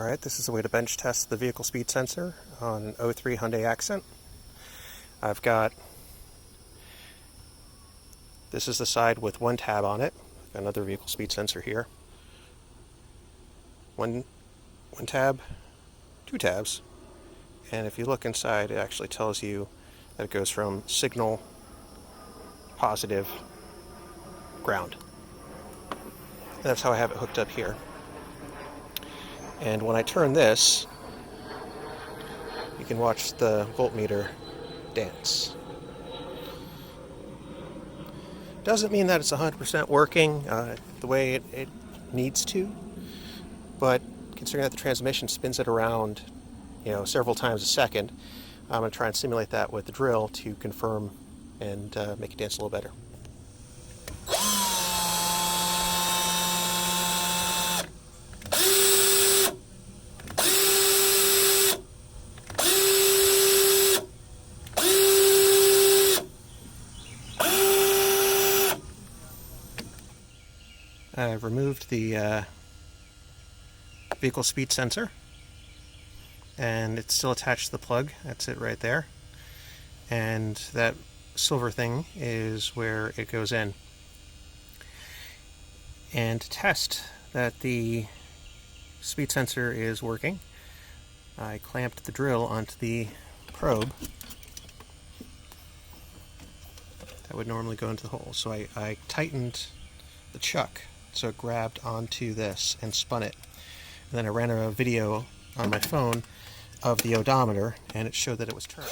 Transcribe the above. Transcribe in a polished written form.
Alright, this is a way to bench test the vehicle speed sensor on an '03 Hyundai Accent. I've got, this is the side with one tab on it. I've got another vehicle speed sensor here. One tab, two tabs, and if you look inside, it actually tells you that it goes from signal, positive, ground. And that's how I have it hooked up here. And when I turn this, you can watch the voltmeter dance. Doesn't mean that it's 100% working the way it needs to, but considering that the transmission spins it around, several times a second, I'm going to try and simulate that with the drill to confirm and make it dance a little better. I've removed the vehicle speed sensor, and it's still attached to the plug. That's it right there. And that silver thing is where it goes in. And to test that the speed sensor is working, I clamped the drill onto the probe that would normally go into the hole. So I tightened the chuck so it grabbed onto this and spun it. And then I ran a video on my phone of the odometer, and it showed that it was turned.